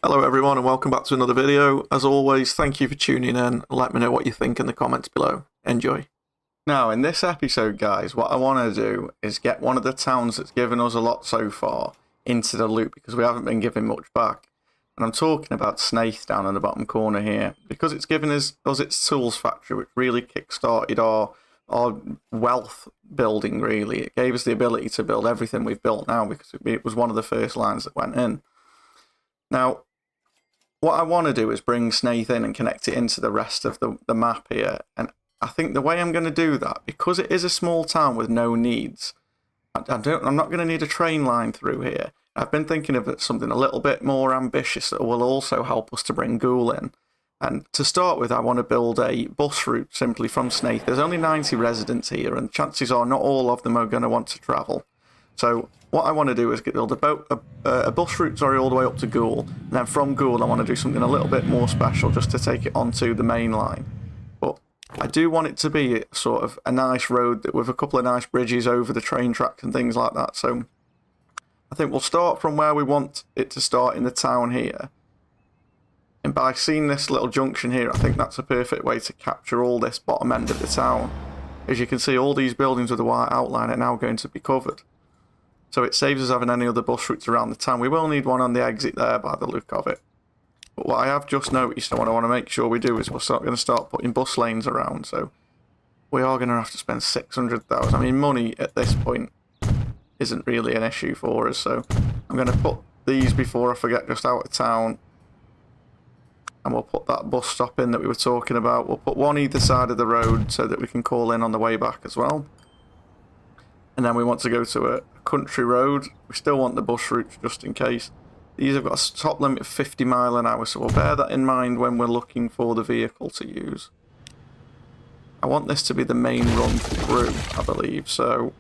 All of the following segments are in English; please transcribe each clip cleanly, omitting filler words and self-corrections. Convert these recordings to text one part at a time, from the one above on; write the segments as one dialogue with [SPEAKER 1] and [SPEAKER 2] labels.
[SPEAKER 1] Hello everyone and welcome back to another video. As always, thank you for tuning in. Let me know what you think in the comments below. Enjoy. Now in this episode guys, what I want to do is get one of the towns that's given us a lot so far into the loop because we haven't been given much back. And I'm talking about Snaith down in the bottom corner here because it's given us its tools factory, which really kick-started our wealth building really. It gave us the ability to build everything we've built now because it was one of the first lines that went in. Now, what I want to do is bring Snaith in and connect it into the rest of the map here. And I think the way I'm going to do that, because it is a small town with no needs, I'm not going to need a train line through here. I've been thinking of something a little bit more ambitious that will also help us to bring Ghoul in. And to start with, I want to build a bus route simply from Snaith. There's only 90 residents here, and chances are not all of them are going to want to travel. So what I want to do is build a bus route, all the way up to Ghoul, and then from Ghoul I want to do something a little bit more special just to take it onto the main line. But I do want it to be sort of a nice road with a couple of nice bridges over the train tracks and things like that. So I think we'll start from where we want it to start in the town here. And by seeing this little junction here, I think that's a perfect way to capture all this bottom end of the town. As you can see, all these buildings with a white outline are now going to be covered. So it saves us having any other bus routes around the town. We will need one on the exit there by the look of it. But what I have just noticed and what I want to make sure we do is we're going to start putting bus lanes around. So we are going to have to spend 600,000. I mean, money at this point isn't really an issue for us. So I'm going to put these, before I forget, just out of town. And we'll put that bus stop in that we were talking about. We'll put one either side of the road so that we can call in on the way back as well. And then we want to go to a country road. We still want the bus routes just in case. These have got a top limit of 50 miles an hour, so we'll bear that in mind when we're looking for the vehicle to use. I want this to be the main run through, I believe, so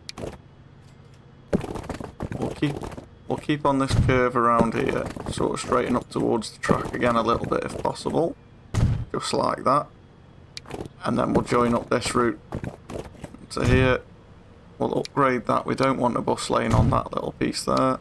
[SPEAKER 1] we'll keep on this curve around here, sort of straighten up towards the track again a little bit if possible, just like that. And then we'll join up this route to here. We'll upgrade that. We don't want a bus lane on that little piece there.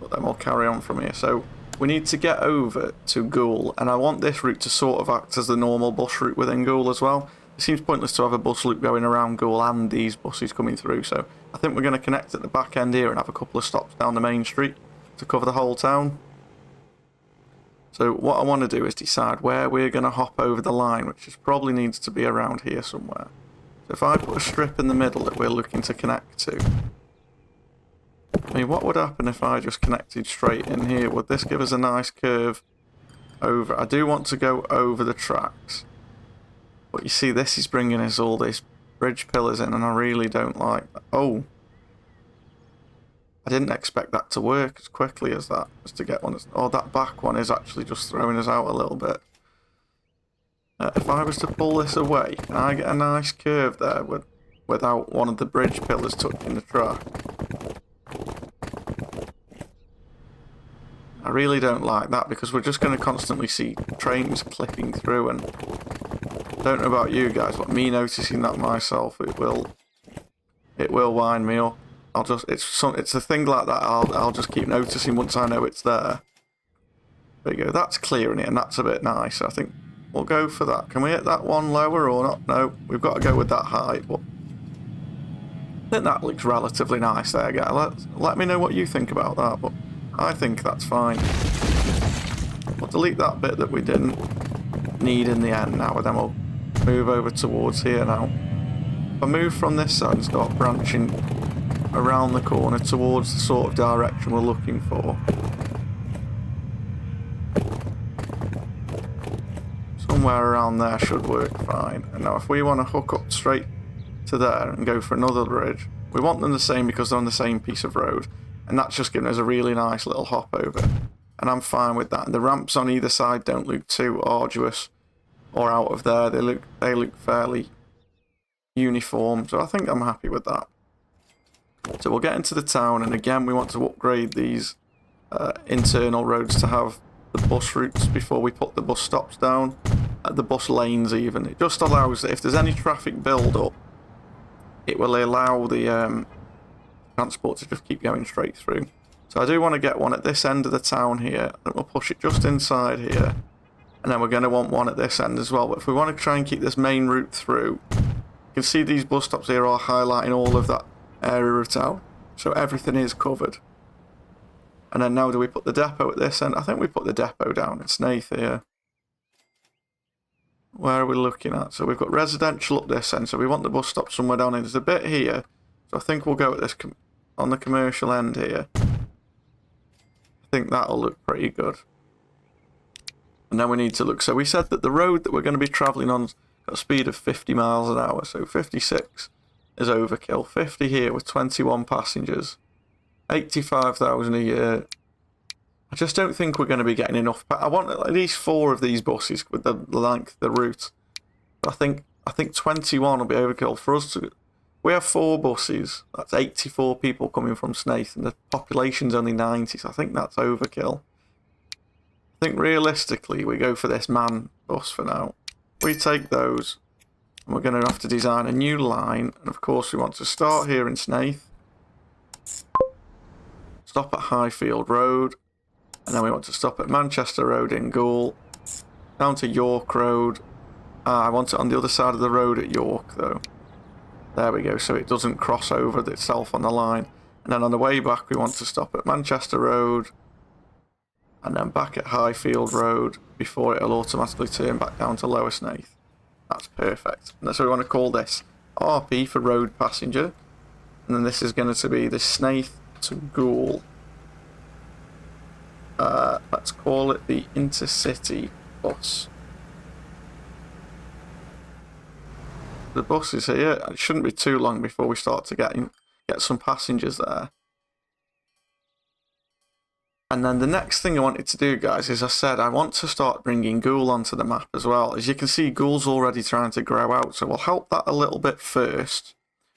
[SPEAKER 1] But then we'll carry on from here. So we need to get over to Ghoul, and I want this route to sort of act as the normal bus route within Ghoul as well. It seems pointless to have a bus loop going around Ghoul and these buses coming through, so I think we're going to connect at the back end here and have a couple of stops down the main street to cover the whole town. So what I want to do is decide where we're going to hop over the line, which probably needs to be around here somewhere. So if I put a strip in the middle that we're looking to connect to, I mean, what would happen if I just connected straight in here? Would this give us a nice curve over? I do want to go over the tracks, but you see, this is bringing us all these bridge pillars in, and I really don't like that. Oh, I didn't expect that to work as quickly as that, just to get one. Oh, that back one is actually just throwing us out a little bit. If I was to pull this away, can I get a nice curve there without one of the bridge pillars touching the track? I really don't like that because we're just going to constantly see trains clipping through, and I don't know about you guys, but me noticing that myself, it will wind me up. It's a thing like that. I'll just keep noticing once I know it's there. There you go. That's clearing it, and that's a bit nice. I think we'll go for that. Can we hit that one lower or not? No, we've got to go with that height, but I think that looks relatively nice there, guys. Let me know what you think about that, but I think that's fine. We'll delete that bit that we didn't need in the end now, and then we'll move over towards here now. If I move from this side and start branching around the corner towards the sort of direction we're looking for, somewhere around there should work fine. And now if we want to hook up straight to there and go for another bridge, we want them the same because they're on the same piece of road, and that's just giving us a really nice little hop over, and I'm fine with that. And the ramps on either side don't look too arduous or out of there. They look fairly uniform, so I think I'm happy with that. So we'll get into the town, and again we want to upgrade these internal roads to have the bus routes before we put the bus stops down, the bus lanes even. It just allows that if there's any traffic build up, it will allow the transport to just keep going straight through. So I do want to get one at this end of the town here, and we'll push it just inside here. And then we're going to want one at this end as well. But if we want to try and keep this main route through, you can see these bus stops here are highlighting all of that area of town. So everything is covered. And then now do we put the depot at this end? I think we put the depot down in Snaith here. Where are we looking at? So we've got residential up this end, so we want the bus stop somewhere down here. There's a bit here, so I think we'll go at this on the commercial end here. I think that'll look pretty good. And then we need to look. So we said that the road that we're going to be travelling on's got a speed of 50 miles an hour, so 56 is overkill. 50 here with 21 passengers. 85,000 a year. I just don't think we're going to be getting enough. I want at least 4 of these buses with the length of the route. But I think 21 will be overkill for us to. We have 4 buses. That's 84 people coming from Snaith, and the population's only 90. So I think that's overkill. I think realistically we go for this man bus for now. We take those, and we're going to have to design a new line. And of course we want to start here in Snaith, stop at Highfield Road. And then we want to stop at Manchester Road in Goole, down to York Road. I want it on the other side of the road at York, though. There we go, so it doesn't cross over itself on the line. And then on the way back, we want to stop at Manchester Road, and then back at Highfield Road before it'll automatically turn back down to Lower Snaith. That's perfect. And so we want to call this RP for road passenger. And then this is going to be the Snaith to Goole. Let's call it the Intercity bus. The bus is here. It shouldn't be too long before we start to get some passengers there. And then the next thing I wanted to do, guys, is I said I want to start bringing Goole onto the map as well. As you can see, Goole's already trying to grow out, so we'll help that a little bit first,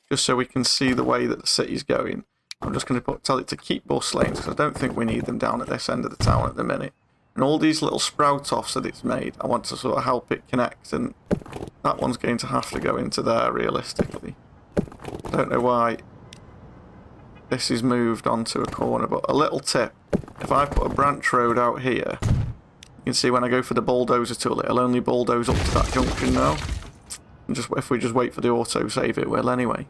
[SPEAKER 1] just so we can see the way that the city's going. I'm just going to tell it to keep bus lanes, because I don't think we need them down at this end of the town at the minute. And all these little sprout offs that it's made, I want to sort of help it connect, and that one's going to have to go into there realistically. I don't know why this is moved onto a corner, but a little tip, if I put a branch road out here, you can see when I go for the bulldozer tool, it'll only bulldoze up to that junction now. And just if we just wait for the autosave, it will anyway.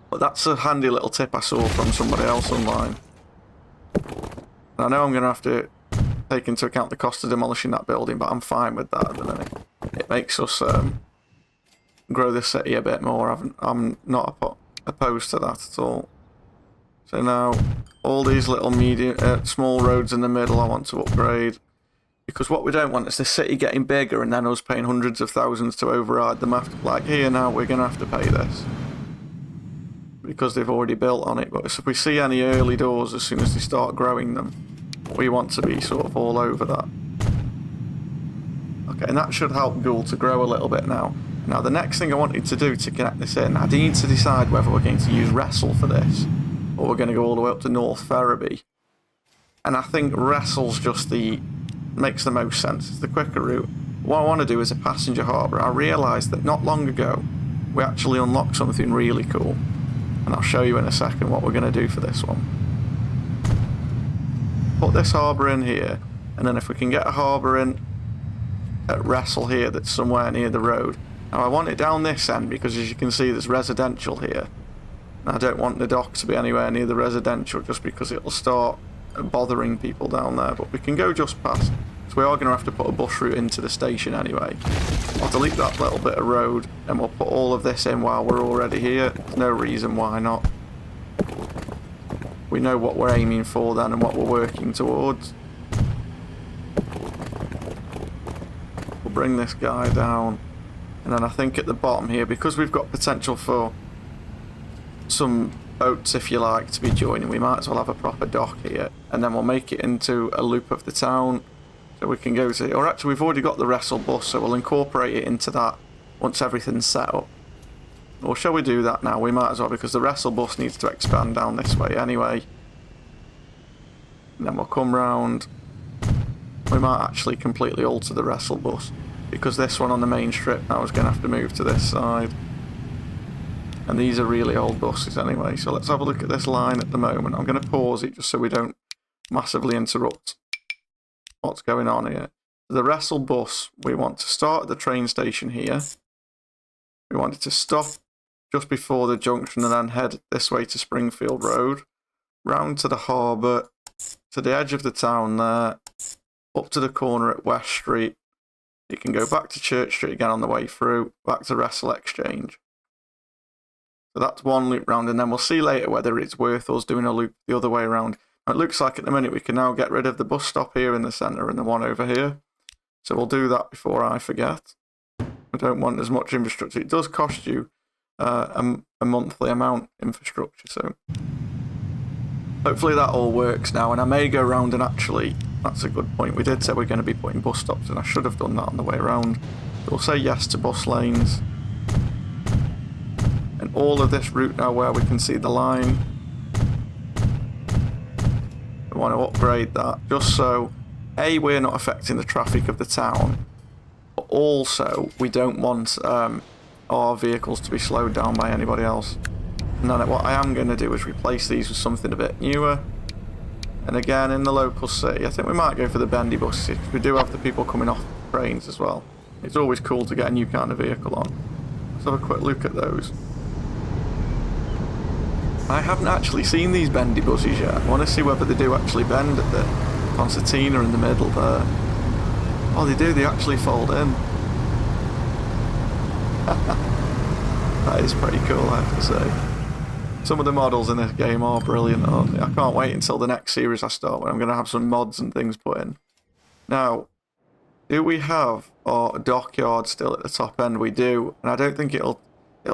[SPEAKER 1] But that's a handy little tip I saw from somebody else online. And I know I'm going to have to take into account the cost of demolishing that building, but I'm fine with that at the minute. It makes us grow the city a bit more. I'm not opposed to that at all. So now, all these little small roads in the middle I want to upgrade. Because what we don't want is the city getting bigger and then us paying hundreds of thousands to override them after. Like here now, we're going to have to pay this, because they've already built on it. But if we see any early doors as soon as they start growing them, we want to be sort of all over that. Okay, and that should help Goole to grow a little bit now. Now the next thing I wanted to do to connect this in, I need to decide whether we're going to use Wrestle for this, or we're going to go all the way up to North Ferriby. And I think Wrestle's just makes the most sense. It's the quicker route. What I want to do is a passenger harbour. I realised that not long ago, we actually unlocked something really cool. And I'll show you in a second what we're going to do for this one. Put this harbour in here, and then if we can get a harbour in at Wrestle here that's somewhere near the road. Now I want it down this end because as you can see there's residential here. And I don't want the dock to be anywhere near the residential just because it'll start bothering people down there. But we can go just past. So we are going to have to put a bus route into the station anyway. I'll delete that little bit of road and we'll put all of this in while we're already here. There's no reason why not. We know what we're aiming for then and what we're working towards. We'll bring this guy down. And then I think at the bottom here, because we've got potential for some boats, if you like, to be joining, we might as well have a proper dock here. And then we'll make it into a loop of the town. So we can go to, or actually we've already got the Wrestle bus, so we'll incorporate it into that once everything's set up. Or shall we do that now? We might as well, because the Wrestle bus needs to expand down this way anyway. And then we'll come round. We might actually completely alter the Wrestle bus, because this one on the main strip now is going to have to move to this side. And these are really old buses anyway. So let's have a look at this line at the moment. I'm going to pause it just so we don't massively interrupt what's going on here. The wrestle bus, we want to start at the train station here. We want it to stop just before the junction and then head this way to Springfield Road, round to the harbour, to the edge of the town there, up to the corner at West Street. You can go back to Church Street again on the way through, back to Wrestle Exchange. So that's one loop round, and then we'll see later whether it's worth us doing a loop the other way around. It looks like at the minute we can now get rid of the bus stop here in the centre and the one over here. So we'll do that before I forget. I don't want as much infrastructure. It does cost you a monthly amount infrastructure, so hopefully that all works now. And I may go around and actually, that's a good point. We did say we're going to be putting bus stops, and I should have done that on the way around. So we'll say yes to bus lanes. And all of this route now where we can see the line, we want to upgrade that just so A, we're not affecting the traffic of the town, but also we don't want our vehicles to be slowed down by anybody else. And then what I am going to do is replace these with something a bit newer. And again, in the local city, I think we might go for the bendy buses, because we do have the people coming off trains as well. It's always cool to get a new kind of vehicle on. Let's have a quick look at those. I haven't actually seen these bendy buses yet. I want to see whether they do actually bend at the concertina in the middle there. Oh, they do. They actually fold in. That is pretty cool, I have to say. Some of the models in this game are brilliant, aren't they? I can't wait until the next series I start, when I'm going to have some mods and things put in. Now, do we have our dockyard still at the top end? We do, and I don't think it'll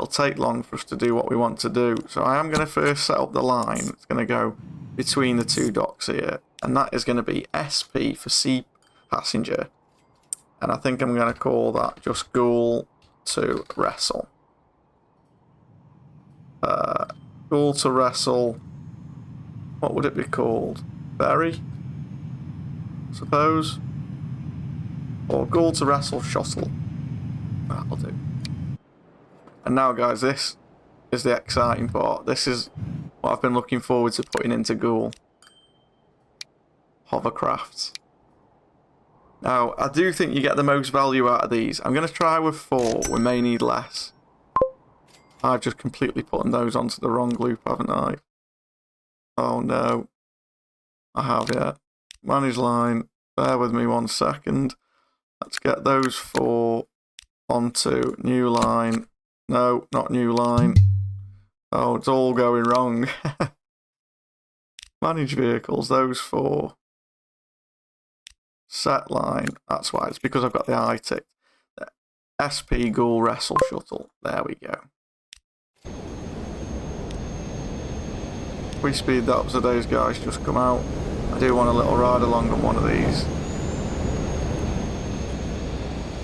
[SPEAKER 1] take long for us to do what we want to do. So I am going to first set up the line. It's going to go between the two docks here, and that is going to be SP for sea passenger. And I think I'm going to call that just Ghoul to Wrestle. Ghoul to Wrestle. What would it be called? Ferry? Suppose? Or Ghoul to Wrestle Shuttle. That'll do. And now, guys, this is the exciting part. This is what I've been looking forward to putting into Ghoul. Hovercrafts. Now, I do think you get the most value out of these. I'm going to try with 4. We may need less. I've just completely put those onto the wrong loop, haven't I? Oh, no. I have, yeah. Manage line. Bear with me 1 second. Let's get those 4 onto new line. No, not new line. Oh, it's all going wrong. Manage vehicles, those 4. Set line. That's why. It's because I've got the I ticked. SP Ghoul Wrestle Shuttle. There we go. If we speed that up so those guys just come out. I do want a little ride along on one of these.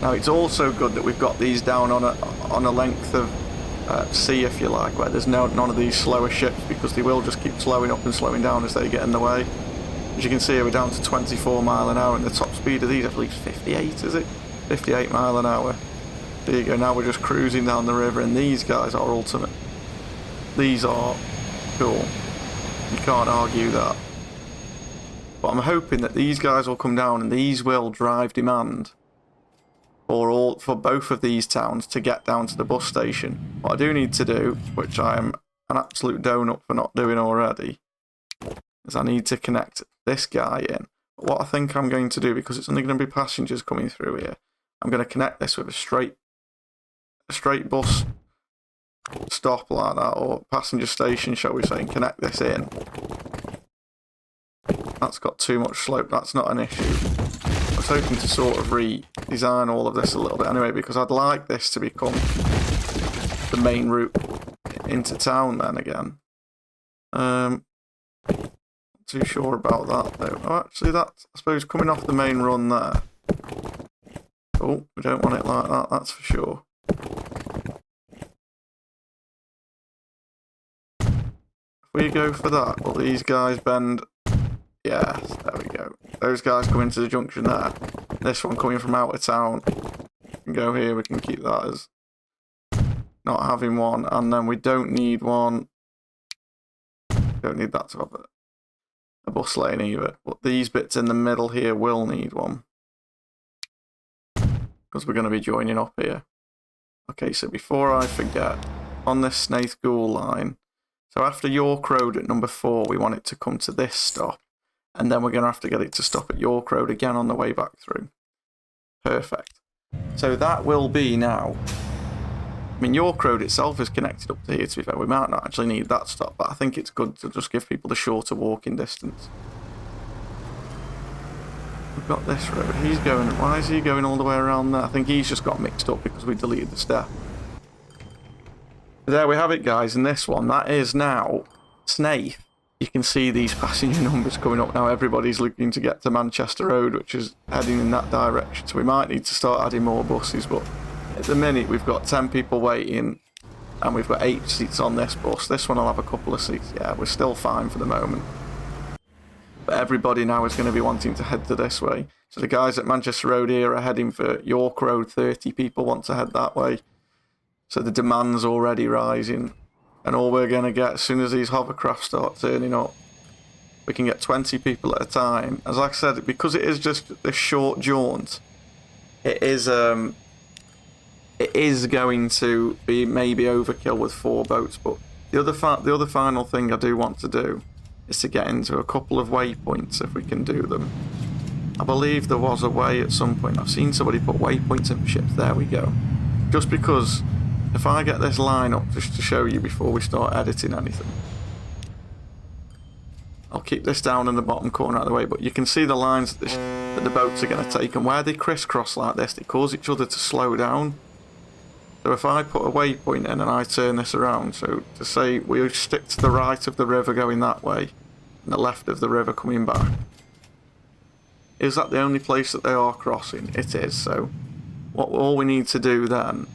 [SPEAKER 1] Now it's also good that we've got these down on a length of sea, if you like, where there's none of these slower ships, because they will just keep slowing up and slowing down as they get in the way. As you can see, we're down to 24 mile an hour, and the top speed of these, I believe, is 58, is it? 58 mile an hour. There you go, now we're just cruising down the river, and these guys are ultimate. These are cool. You can't argue that. But I'm hoping that these guys will come down, and these will drive demand for both of these towns to get down to the bus station. What I do need to do, which I am an absolute donut for not doing already, is I need to connect this guy in. But what I think I'm going to do, because it's only going to be passengers coming through here, I'm going to connect this with a straight bus stop like that, or passenger station, shall we say, and connect this in. That's got too much slope, that's not an issue. I was hoping to sort of redesign all of this a little bit anyway, because I'd like this to become the main route into town then again. Not too sure about that though. Oh, actually that's, I suppose, coming off the main run there. Oh, we don't want it like that, that's for sure. If we go for that, will these guys bend? Yes, there we go. Those guys come into the junction there. This one coming from out of town. We can go here, we can keep that as not having one, and then we don't need one. Don't need that to have a bus lane either. But these bits in the middle here will need one, because we're going to be joining up here. Okay, so before I forget, on this Snaith Ghoul line, so after York Road at number 4, we want it to come to this stop, and then we're going to have to get it to stop at York Road again on the way back through. Perfect. So that will be now. I mean, York Road itself is connected up to here, to be fair. We might not actually need that stop, but I think it's good to just give people the shorter walking distance. We've got this road. He's going... Why is he going all the way around there? I think he's just got mixed up because we deleted the step. There we have it, guys. And this one, that is now Snaith. You can see these passenger numbers coming up now. Everybody's looking to get to Manchester Road, which is heading in that direction. So we might need to start adding more buses, but at the minute we've got 10 people waiting and we've got 8 seats on this bus. This one will have a couple of seats. Yeah, we're still fine for the moment. But everybody now is going to be wanting to head to this way. So the guys at Manchester Road here are heading for York Road. 30 people want to head that way. So the demand's already rising. And all we're going to get, as soon as these hovercrafts start turning up, we can get 20 people at a time. As I said, because it is just a short jaunt, it is going to be maybe overkill with 4 boats. But the other final thing I do want to do is to get into a couple of waypoints if we can do them. I believe there was a way at some point. I've seen somebody put waypoints in ships. There we go. Just because... If I get this line up just to show you before we start editing anything. I'll keep this down in the bottom corner out of the way, but you can see the lines that the boats are going to take, and where they crisscross like this, they cause each other to slow down. So if I put a waypoint in and I turn this around, so to say we stick to the right of the river going that way, and the left of the river coming back. Is that the only place that they are crossing? It is, so all we need to do then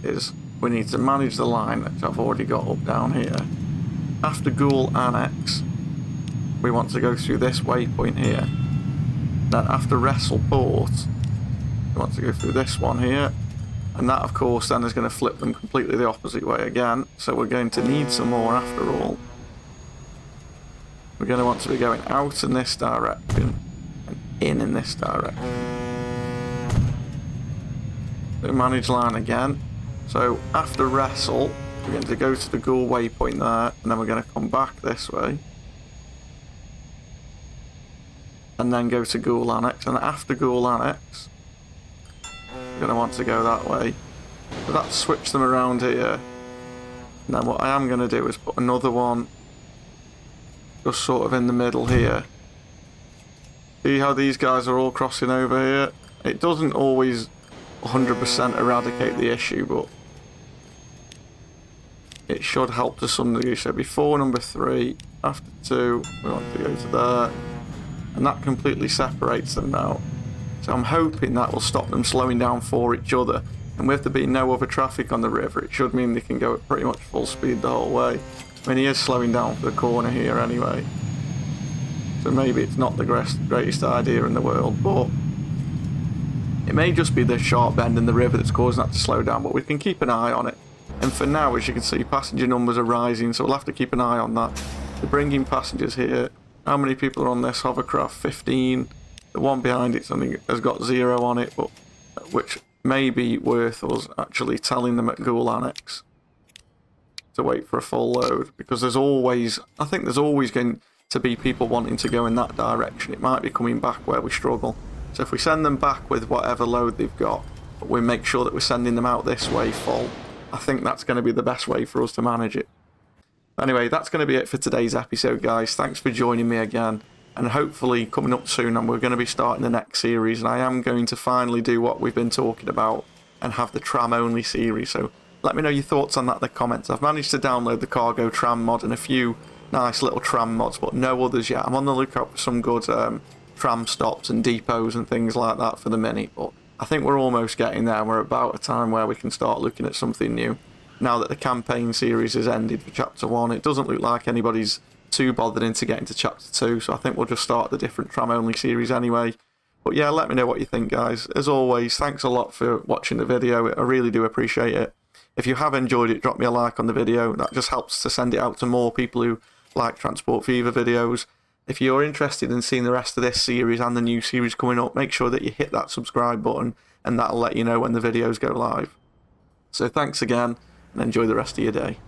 [SPEAKER 1] is we need to manage the line that I've already got up down here. After Ghoul Annex, we want to go through this waypoint here. Then after Wrestle Port, we want to go through this one here. And that, of course, then is going to flip them completely the opposite way again. So we're going to need some more after all. We're going to want to be going out in this direction and in this direction. So manage line again. So after Wrestle, we're going to go to the Ghoul waypoint there, and then we're going to come back this way. And then go to Ghoul Annex, and after Ghoul Annex, we're going to want to go that way. So that's switch them around here. And then what I am going to do is put another one just sort of in the middle here. See how these guys are all crossing over here? It doesn't always 100% eradicate the issue, but it should help to some degree. So before number 3, after 2, we want to go to there, and that completely separates them now. So I'm hoping that will stop them slowing down for each other, and with there being no other traffic on the river, it should mean they can go at pretty much full speed the whole way. I mean, he is slowing down for the corner here anyway, so maybe it's not the greatest idea in the world, but it may just be the sharp bend in the river that's causing that to slow down, but we can keep an eye on it. And for now, as you can see, passenger numbers are rising, so we'll have to keep an eye on that. They're bringing passengers here. How many people are on this hovercraft? 15. The one behind it has got 0 on it, but which may be worth us actually telling them at Ghoul Annex to wait for a full load, because there's always, I think there's always going to be people wanting to go in that direction. It might be coming back where we struggle. So if we send them back with whatever load they've got, but we make sure that we're sending them out this way full, I think that's going to be the best way for us to manage it. Anyway, that's going to be it for today's episode, guys. Thanks for joining me again. And hopefully coming up soon, and we're going to be starting the next series, and I am going to finally do what we've been talking about and have the tram only series. So let me know your thoughts on that in the comments. I've managed to download the cargo tram mod and a few nice little tram mods, but no others yet. I'm on the lookout for some good tram stops and depots and things like that for the Mini, but I think we're almost getting there. We're about a time where we can start looking at something new. Now that the campaign series has ended for Chapter 1, it doesn't look like anybody's too bothered into getting to Chapter 2, so I think we'll just start the different tram-only series anyway. But yeah, let me know what you think, guys. As always, thanks a lot for watching the video. I really do appreciate it. If you have enjoyed it, drop me a like on the video. That just helps to send it out to more people who like Transport Fever videos. If you're interested in seeing the rest of this series and the new series coming up, make sure that you hit that subscribe button, and that'll let you know when the videos go live. So thanks again, and enjoy the rest of your day.